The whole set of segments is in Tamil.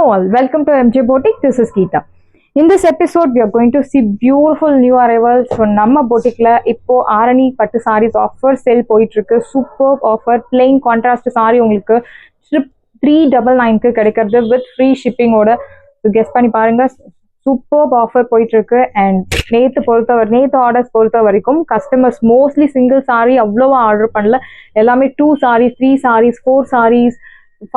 Hello all, welcome to MJ Boutique. This is Geeta. In this episode, we are going to see beautiful new arrivals from Namma Boutique la இப்போ Arani pattu sarees offer sale போயிட்டு இருக்கு. Superb offer, plain contrast saree உங்களுக்கு strip 399 க்கு கிடைக்கிறது with free shipping ஓட. கெஸ் பண்ணி பாருங்க. சூப்பர் ஆஃபர் போயிட்டு இருக்கு. அண்ட் நேத்து ஆர்டர்ஸ் பொறுத்த வரைக்கும் கஸ்டமர்ஸ் மோஸ்ட்லி சிங்கிள் சாரி அவ்வளோவா ஆர்டர் பண்ணல. எல்லாமே 2 sarees 3 sarees 4 sarees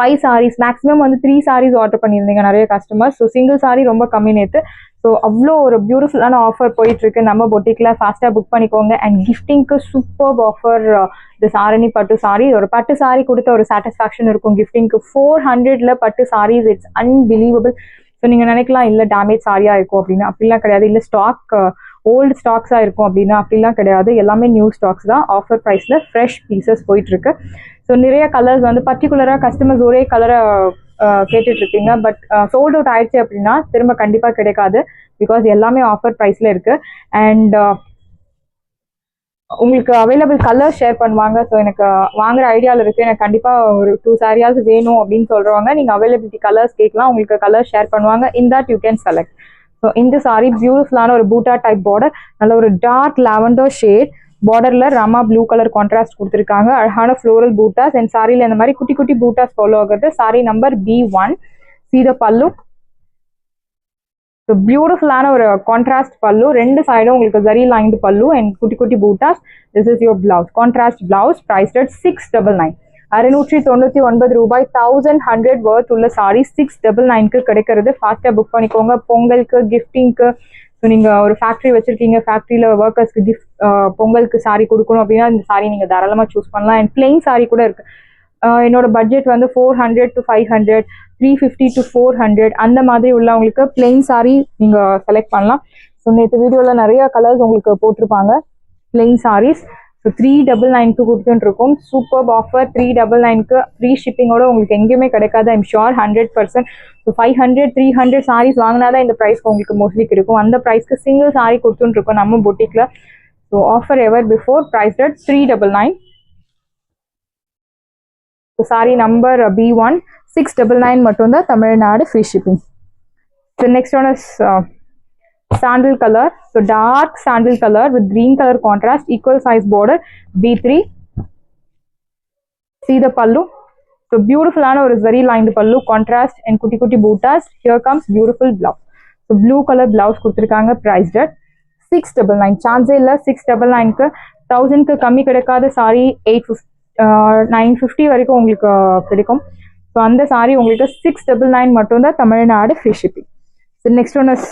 5 sarees maximum வந்து 3 sarees ஆர்டர் பண்ணியிருந்தீங்க நிறைய கஸ்டமர்ஸ். ஸோ சிங்கிள் சாரி ரொம்ப கம்மி நேற்று. ஸோ அவ்வளோ ஒரு பியூட்டிஃபுல்லான ஆஃபர் போயிட்டு இருக்கு நம்ம பொட்டிக்ல. ஃபாஸ்ட்டாக புக் பண்ணிக்கோங்க. அண்ட் கிஃப்டிங்க்கு சூப்பர் ஆஃபர். திஸ் ஆரணி பட்டு சாரி, ஒரு பட்டு சாரி கொடுத்த ஒரு சாட்டிஸ்ஃபேக்ஷன் இருக்கும் கிஃப்டிங்க்கு. 400ல பட்டு சாரீஸ், இட்ஸ் அன்பிலீவபிள். ஸோ நீங்கள் நினைக்கலாம் இல்லை டேமேஜ் சாரியாக இருக்கும் அப்படின்னு, அப்படிலாம் கிடையாது. இல்லை ஸ்டாக் ஓல்டு ஸ்டாக்ஸாக இருக்கும் அப்படின்னா அப்படிலாம் கிடையாது. எல்லாமே நியூ ஸ்டாக்ஸ் தான். ஆஃபர் ப்ரைஸில் ஃப்ரெஷ் பீசஸ் போயிட்டுருக்கு. ஸோ நிறைய கலர்ஸ் வந்து பர்டிகுலராக கஸ்டமர்ஸ் ஒரே கலரை கேட்டுட்டு இருப்பீங்க. பட் சோல்ட் அவுட் ஆயிடுச்சு அப்படின்னா திரும்ப கண்டிப்பாக கிடைக்காது. பிகாஸ் எல்லாமே ஆஃபர் ப்ரைஸில் இருக்குது. அண்ட் உங்களுக்கு அவைலபிள் கலர் ஷேர் பண்ணுவாங்க. ஸோ எனக்கு வாங்குற ஐடியாவில் இருக்குது, எனக்கு கண்டிப்பாக ஒரு 2 sarees வேணும் அப்படின்னு சொல்கிறவங்க நீங்கள் அவைலபிலிட்டி கலர்ஸ் கேட்கலாம். உங்களுக்கு கலர் ஷேர் பண்ணுவாங்க. In that you can select. So இந்த சாரி பியூட்டிஃபுல்லான ஒரு பூட்டா டைப் பார்டர், நல்ல ஒரு டார்க் லாவெண்டர் ஷேட் பார்டரில் ராமா ப்ளூ கலர் கான்ட்ராஸ்ட் கொடுத்துருக்காங்க. அழகான ஃப்ளோரல் பூட்டாஸ். அண்ட் சாரியில் இந்த மாதிரி குட்டி குட்டி பூட்டாஸ் ஃபாலோ ஆகுறது. Sorry number B1. See the பல்லு. ஸோ பியூட்டிஃபுல்லான ஒரு கான்ட்ராஸ்ட் பல்லு. ரெண்டு சைடும் உங்களுக்கு ஜரி லைன்டு பல்லு அண்ட் குட்டி குட்டி buttas. This is your blouse, contrast blouse. Prized at 699. 699 ரூபாய். 1100 வர்த் உள்ள சாரி 699க்கு கிடைக்கிறது. ஃபாஸ்ட்டாக புக் பண்ணிக்கோங்க. பொங்கலுக்கு கிஃப்டிங்க்கு, ஸோ நீங்கள் ஒரு ஃபேக்ட்ரி வச்சுருக்கீங்க, ஃபேக்ட்ரியில் ஒர்க்கர்ஸ்க்கு கிஃப்ட் பொங்கலுக்கு சாரி கொடுக்கணும் அப்படின்னா இந்த சாரி நீங்கள் தாராளமாக சூஸ் பண்ணலாம். அண்ட் பிளெயின் சாரி கூட இருக்குது. என்னோட பட்ஜெட் வந்து 400 to 500, 350 to 400 அந்த மாதிரி உள்ளவங்களுக்கு பிளெயின் சாரி நீங்கள் செலக்ட் பண்ணலாம். ஸோ நேற்று வீடியோவில் நிறைய கலர்ஸ் உங்களுக்கு போட்டிருப்பாங்க பிளெயின் சாரீஸ். ஸோ 399க்கு கொடுத்துட்டுருக்கோம். Super offer. 399க்கு ஃப்ரீ ஷிப்பிங்கோட உங்களுக்கு எங்கேயுமே கிடைக்காது. I'm sure 100%. ஸோ 500 300 சாரீஸ் வாங்கினா தான் இந்த ப்ரைஸ்க்கு உங்களுக்கு மோஸ்ட்லி கிடைக்கும். அந்த ப்ரைஸ்க்கு சிங்கிள் சாரி கொடுத்துட்டுருக்கோம் நம்ம பொட்டிக்கில். So offer ever before. Price at 399. So sari number B1 699 மட்டும்தான் Tamil Nadu free shipping. So next one is sandal color. So dark sandal color with green color contrast, equal size border, B3. See the pallu. So beautiful ana or very lined pallu, contrast and kutti kutti bootas. Here comes beautiful blouse. So blue color blouse kuduthirukanga. Priced at 699. chance illa 699 ku 1000 ku kammi kedakada saree 950 varaikku ungalku kedikum. So and saree ungalku 699 mattum da Tamilnadu free shipping. So next one is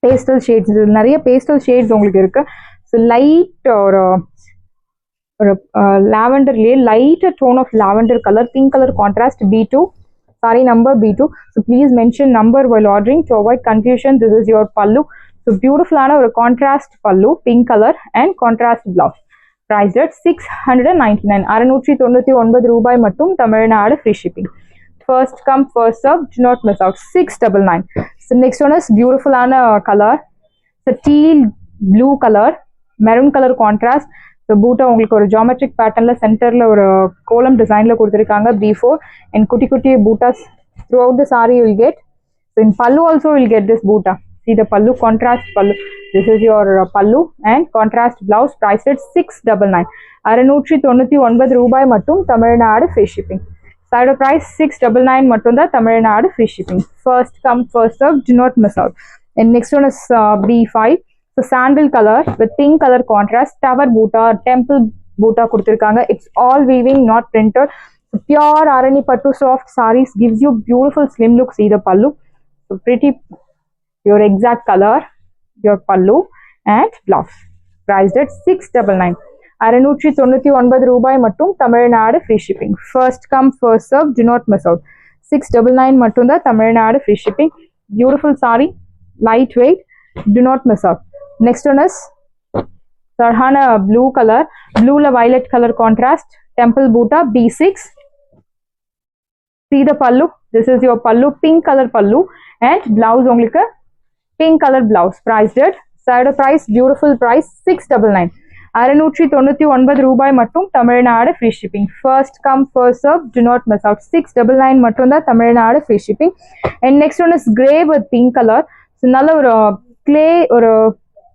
pastel shades. நிறைய பேஸ்டல் ஷேட்ஸ் உங்களுக்கு இருக்கு. ஸோ லைட் ஒரு லாவெண்டர்லேயே light tone of lavender colour, pink colour contrast. B2. Sari number B2. So please mention number while ordering to avoid confusion. This is your pallu. So பியூட்டிஃபுல்லான ஒரு contrast pallu, pink colour and contrast blouse. Price at 699. 699 ரூபாய் மட்டும் Tamil Nadu free shipping. First come first serve, do not miss out. 699. So next one is beautiful ana color. So teal blue color, maroon color contrast. So boota ungalku or geometric pattern la center la or column design la kuduthirukanga. B4 and kutti kutti bootas throughout the saree you will get. So in pallu also you will get this boota. See the pallu, contrast pallu. This is your pallu and contrast blouse. Priced at 699. 699 ரூபாய் மட்டும் Tamil Nadu free shipping. Side price 699 மட்டும் தான் Tamil Nadu free shipping. First come first serve, do not miss out. And next one is B5. So sandal color with pink color contrast, tower boota, temple boota கொடுத்திருக்காங்க. It's all weaving, not printed. So pure arani pattu soft sarees gives you beautiful slim look. See the pallu. So pretty, your exact color, your pallu and blouse. Priced at 699. 699 ரூபாய் மட்டும் Tamil Nadu free shipping. First come first serve, do not miss out. 699 மட்டும் தான் Tamil Nadu free shipping. Beautiful sari, light weight, do not miss out. Next one is சர்ஹான ப்ளூ கலர், ப்ளூல violet colour contrast, temple butta. B6. See the pallu. This is your pallu, pink color pallu and blouse உங்களுக்கு pink color blouse. Priced at side price, beautiful price 699. 699 ரூபாய் மட்டும் Tamil Nadu free shipping. First come first serve, do not miss out. 699 மட்டும் தான் Tamil Nadu free shipping. And next one is grey with pink colour. நல்ல ஒரு கிளே, ஒரு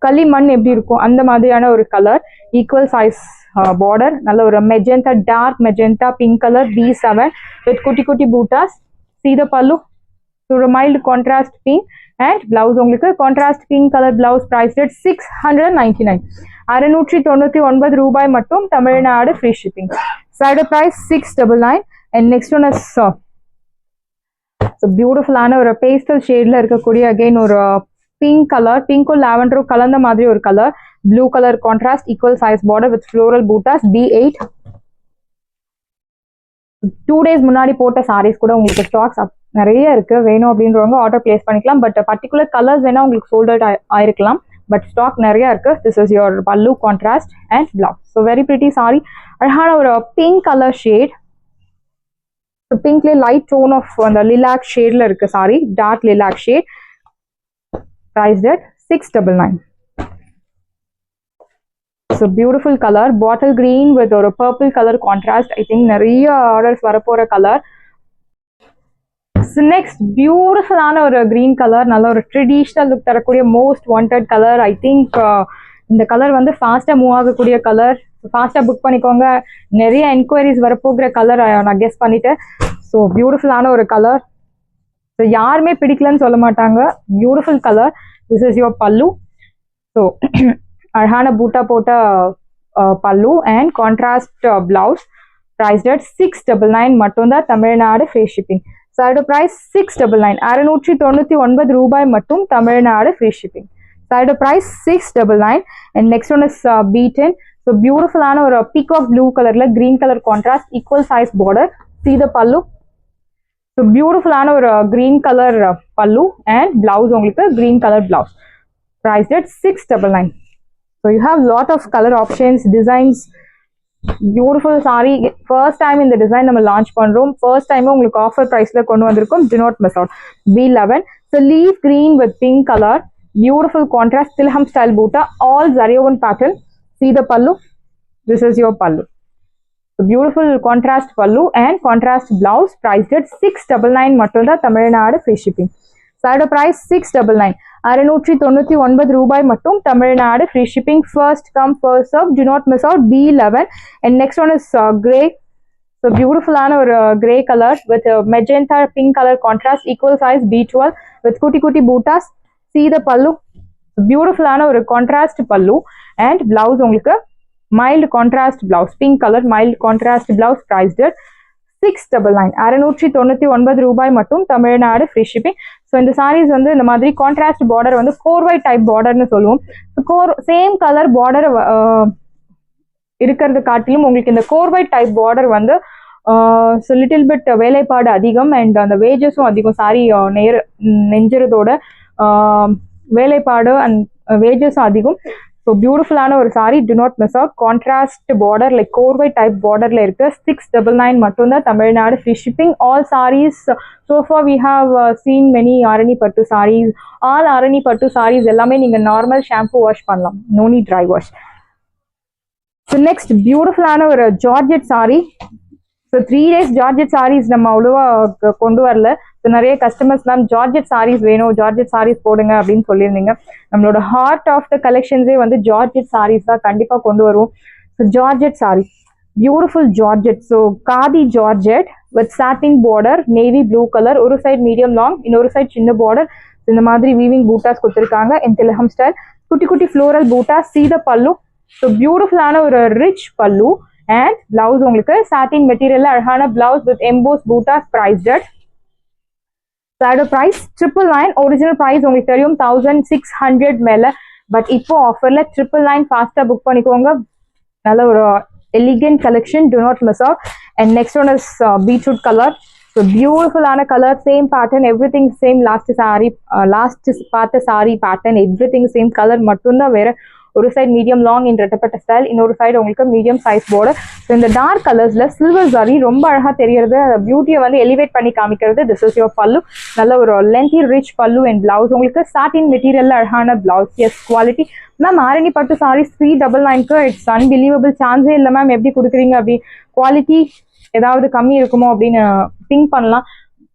களிமண் எப்படி இருக்கும் அந்த மாதிரியான ஒரு கலர், ஈக்குவல் சைஸ் border, நல்ல ஒரு magenta, dark magenta pink colour, B7 with குட்டி குட்டி buttas. see the pallu, so a mild contrast pink, and blouse உங்களுக்கு contrast pink color blouse, priced at 699. 699 ரூபாய் மட்டும் Tamil Nadu free shipping. side price 699. and next one is so beautiful ஆன ஒரு பேஸ்டல் ஷேட்ல இருக்கக்கூடிய அகைன் ஒரு பிங்க் கலர், பிங்க்கும் லாவெண்டரும் கலந்த மாதிரி ஒரு colour, blue colour contrast, equal size border with floral buttas, B8. 2 days முன்னாடி போட்ட சாரீஸ் கூட உங்களுக்கு ஸ்டாக்ஸ் நிறைய இருக்கு, வேணும் அப்படின்றவங்க ஆர்டர் பிளேஸ் பண்ணிக்கலாம். பட் பர்டிகுலர் கலர்ஸ் வேணா உங்களுக்கு சோல்ட் அவுட் ஆயிருக்கலாம், பட் ஸ்டாக் நிறைய இருக்கு. This is your pallu contrast and blouse. So very pretty sari, அழகான ஒரு பிங்க் கலர் ஷேட், பிங்க்ல லைட் டோன் ஆஃப் அந்த லிலாக் ஷேட்ல இருக்கு sari, dark lilac shade, priced at 699. So beautiful color, bottle green with ஒரு purple color contrast. I think நிறைய ஆர்டர்ஸ் வரப்போற கலர். நெக்ஸ்ட் பியூட்டிஃபுல்லான ஒரு கிரீன் கலர், நல்ல ஒரு ட்ரெடிஷ்னல் லுக் தரக்கூடிய most wanted colour. I think இந்த கலர் வந்து ஃபாஸ்ட்டாக மூவ் ஆகக்கூடிய கலர், ஃபாஸ்ட்டாக புக் பண்ணிக்கோங்க. நிறைய என்கொயரிஸ் வரப்போகிற கலர் நான் கெஸ் பண்ணிட்டேன். ஸோ பியூட்டிஃபுல்லான ஒரு கலர், ஸோ யாருமே பிடிக்கலன்னு சொல்ல மாட்டாங்க. Beautiful colour. This is your பல்லு. ஸோ அழகான பூட்டா போட்ட பல்லு and contrast blouse, priced at 699 மட்டும்தான் Tamil Nadu free shipping. Side price 699. 699 ரூபாய் மட்டும் Tamil Nadu free shipping. Side price 699. And next one is B10. So பியூட்டிஃபுல்லான ஒரு பீகாக் ப்ளூ கலர்ல green colour contrast, equal size border. see the பல்லு. ஸோ பியூட்டிஃபுல்லான ஒரு கிரீன் கலர் பல்லு அண்ட் பிளவுஸ் உங்களுக்கு green colour blouse, priced at 699. so you have lot of color options, designs. beautiful saree, first time இந்த டிசைன் நம்ம லான்ச் பண்றோம், ஃபர்ஸ்ட் டைம் உங்களுக்கு ஆஃபர் பிரைஸ்ல கொண்டு வந்திருக்கோம். do not miss out. B11. so leaf green with pink color, beautiful contrast, tilham style boota, all zari woven pattern. see the pallu. this is your pallu. so beautiful contrast pallu and contrast blouse, priced at 699 மட்டும் தான் Tamil Nadu free shipping. Side price 699. 699 ரூபாய் மட்டும் Tamil Nadu free shipping. First come first serve, do not miss out. B11. and next one is grey. so பியூட்டிஃபுல்லான ஒரு grey colour with magenta pink colour contrast, equal size, B12 with குட்டி குட்டி பூட்டாஸ். see the pallu. பியூட்டிஃபுல்லான ஒரு கான்ட்ராஸ்ட் பல்லு அண்ட் பிளவுஸ் உங்களுக்கு mild contrast blouse, pink colour mild contrast blouse, priced at 699. 699 ரூபாய் மட்டும் தமிழ்நாடு ஃப்ரீ ஷிப்பிங். ஸோ இந்த சாரீஸ் வந்து இந்த மாதிரி கான்ட்ராஸ்ட் பார்டர் வந்து கோர்வை டைப் பார்டர்னு சொல்லுவோம். சேம் கலர் பார்டர் இருக்கிறது காட்டிலும் உங்களுக்கு இந்த கோர்வை டைப் பார்டர் வந்து ஸோ லிட்டில் பிட் வேலைப்பாடு அதிகம் அண்ட் அந்த வேஜஸும் அதிகம். சாரி நெஞ்சுறதோட வேலைப்பாடு அண்ட் வேஜஸும் அதிகம். ஸோ பியூட்டிஃபுல்லான ஒரு sari, do not miss out. Contrast border like கோர்வை டைப் பார்டர்ல இருக்கு. 699 மட்டும்தான் Tamil Nadu free shipping. All saris so far we have seen many Arani pattu sarees. all Arani pattu sarees எல்லாமே நீங்க நார்மல் ஷாம்பு வாஷ் பண்ணலாம், no need dry wash. so next பியூட்டிஃபுல்லான ஒரு georgette sari. So 3 days georgette saris நம்ம அவ்வளோவா கொண்டு வரல. ஸோ நிறைய கஸ்டமர்ஸ் மேம் ஜார்ஜெட் சாரீஸ் வேணும், ஜார்ஜெட் சாரீஸ் போடுங்க அப்படின்னு சொல்லியிருந்தீங்க. நம்மளோட ஹார்ட் ஆஃப் த கலெக்ஷன்ஸே வந்து ஜார்ஜெட் சாரீஸ் தான் கண்டிப்பாக கொண்டு வருவோம். So georgette sorry, beautiful georgette. So khadi georgette with satin border, navy blue colour, ஒரு சைட் மீடியம் லாங், இன்னொரு சைட் சின்ன பார்டர். இந்த மாதிரி வீவிங் பூட்டாஸ் கொடுத்துருக்காங்க இன் திலகம் ஸ்டைல், குட்டி குட்டி floral buttas. see the pallu. So பியூட்டிஃபுல்லான ஒரு ரிச் பல்லு அண்ட் பிளவுஸ் உங்களுக்கு சாட்டின் மெட்டீரியல்ல அழகான பிளவுஸ் வித் எம்போஸ் பூட்டாஸ், priced at side price 999. Original price உங்களுக்கு தெரியும் 1600 மேல, பட் இப்போ ஆஃபர்ல 999 ஃபாஸ்டா புக் பண்ணிக்கோங்க. நல்ல ஒரு elegant collection, do not miss out. and next one is beetroot color. so பியூட்டிஃபுல்லான colour, same pattern, everything same. Last பார்த்த sari pattern everything same, colour மட்டும்தான் வேற. ஒரு சைடு மீடியம் லாங் இன் ரெட்டப்பட்ட ஸ்டைல், இன்னொரு சைடு உங்களுக்கு மீடியம் சைஸ் பார்டர். ஸோ இந்த டார்க் கலர்ஸ்ல சில்வர் ஜரி ரொம்ப அழகா தெரியறது, பியூட்டியை வந்து எலிவேட் பண்ணி காமிக்கிறது. This is your pallu. நல்ல ஒரு lengthy rich pallu and blouse. உங்களுக்கு சாட்டின் மெட்டீரியல்ல அழகான blouse. Yes quality ma'am. Arani பட்டு சாரீஸ் 399க்கு இட்ஸ் அன்பிலீவபிள். சான்ஸே இல்லை மேம், எப்படி கொடுக்குறீங்க அப்படி. குவாலிட்டி ஏதாவது கம்மி இருக்குமோ அப்படின்னு திங்க் பண்ணலாம்.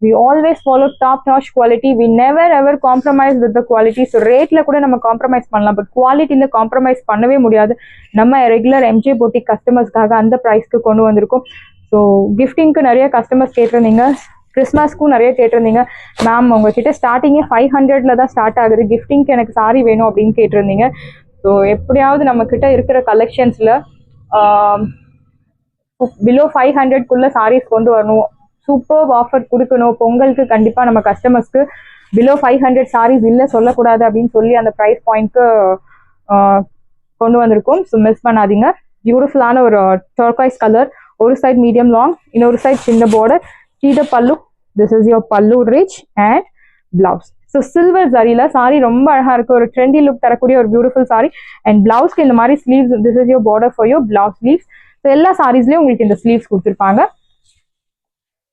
We always follow top notch quality. We never ever compromise with the quality. So ரேட்ல கூட நம்ம காம்ப்ரமைஸ் பண்ணலாம், பட் குவாலிட்டியில காம்ப்ரமைஸ் பண்ணவே முடியாது. நம்ம ரெகுலர் எம்ஜே பொட்டிக் கஸ்டமர்ஸ்க்காக அந்த ப்ரைஸ்க்கு கொண்டு வந்திருக்கோம். ஸோ கிஃப்டிங்க்கு நிறைய கஸ்டமர்ஸ் கேட்டிருந்தீங்க, கிறிஸ்மஸ்க்கும் நிறைய கேட்டிருந்தீங்க. மேம் உங்ககிட்ட ஸ்டார்டிங்கே 500ல தான் ஸ்டார்ட் ஆகுது, கிஃப்டிங்க்கு எனக்கு சாரி வேணும் அப்படின்னு கேட்டிருந்தீங்க. ஸோ எப்படியாவது நம்ம கிட்ட இருக்கிற கலெக்ஷன்ஸ்ல பிலோ 500க்குள்ள சாரீஸ் கொண்டு வரணும், சூப்பர் ஆஃபர் கொடுக்கணும். பொங்கலுக்கு கண்டிப்பாக நம்ம கஸ்டமர்ஸ்க்கு பிலோ 500 சாரீஸ் இல்லை சொல்லக்கூடாது அப்படின்னு சொல்லி அந்த ப்ரைஸ் பாயிண்ட்க்கு கொண்டு வந்திருக்கோம். ஸோ மிஸ் பண்ணாதீங்க. பியூட்டிஃபுல்லான ஒரு டர்காய்ஸ் கலர், ஒரு சைட் மீடியம் லாங், இன்னொரு சைட் சின்ன border. See the pallu. This is your pallu rich and blouse. So silver zarila saree ரொம்ப அழகா இருக்கு, ஒரு ட்ரெண்டி லுக் தரக்கூடிய ஒரு பியூட்டிஃபுல் சாரி. அண்ட் பிளவுஸ்க்கு இந்த மாதிரி sleeves. This is your border for your blouse sleeves. So எல்லா சாரீஸ்லயும் உங்களுக்கு இந்த ஸ்லீவ்ஸ் கொடுத்துருப்பாங்க.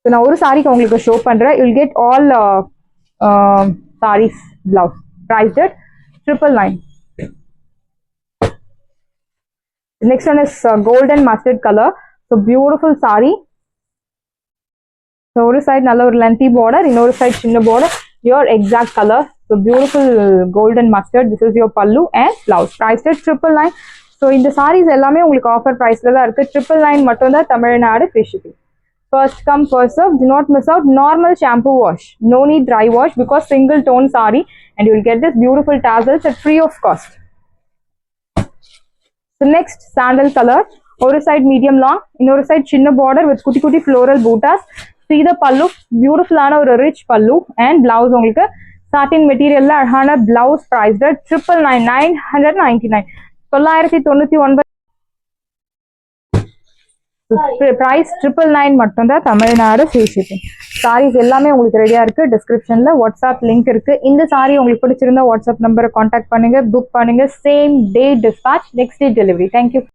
ஸோ நான் ஒரு சாரிக்கு உங்களுக்கு ஷோ பண்றேன். You'll get all saris blouse. Priced at 999. Next one is golden mustard color. So beautiful saree. So ஒரு சைடு நல்ல ஒரு லென்த்தி பார்டர், இன்னொரு சைடு சின்ன border. Your exact color. So beautiful golden mustard. This is your pallu and blouse. Priced at 999. So இந்த sarees எல்லாமே உங்களுக்கு ஆஃபர் பிரைஸ்ல தான் இருக்கு. 999 மட்டும் தான் Tamil Nadu free shipping. First come first serve. Do not miss out. Normal shampoo wash. No need dry wash because single tone saree and you will get this beautiful tassels at free of cost. So next sandal color. ஒரு சைடு மீடியம் லாங், இன்னொரு சைடு சின்ன பார்டர் வித் குட்டி குட்டி floral buttas. See the pallu. பியூட்டிஃபுல்லான ஒரு ரிச் பல்லு அண்ட் பிளவுஸ். உங்களுக்கு சாட்டின் மெட்டீரியல்ல அழகான பிளவுஸ். Priced at 999. 999 பிரைஸ் 999 மட்டும் தான் தமிழ்நாடு ஃப்ரீ ஷிப்பிங். சாரீஸ் எல்லாமே உங்களுக்கு ரெடியா இருக்கு. டிஸ்கிரிப்ஷன்ல வாட்ஸ்அப் லிங்க் இருக்கு. இந்த சாரி உங்களுக்கு பிடிச்சிருந்தா வாட்ஸ்அப் நம்பரை கான்டாக்ட் பண்ணுங்க, புக் பண்ணுங்க. Same day dispatch, next day delivery. Thank you.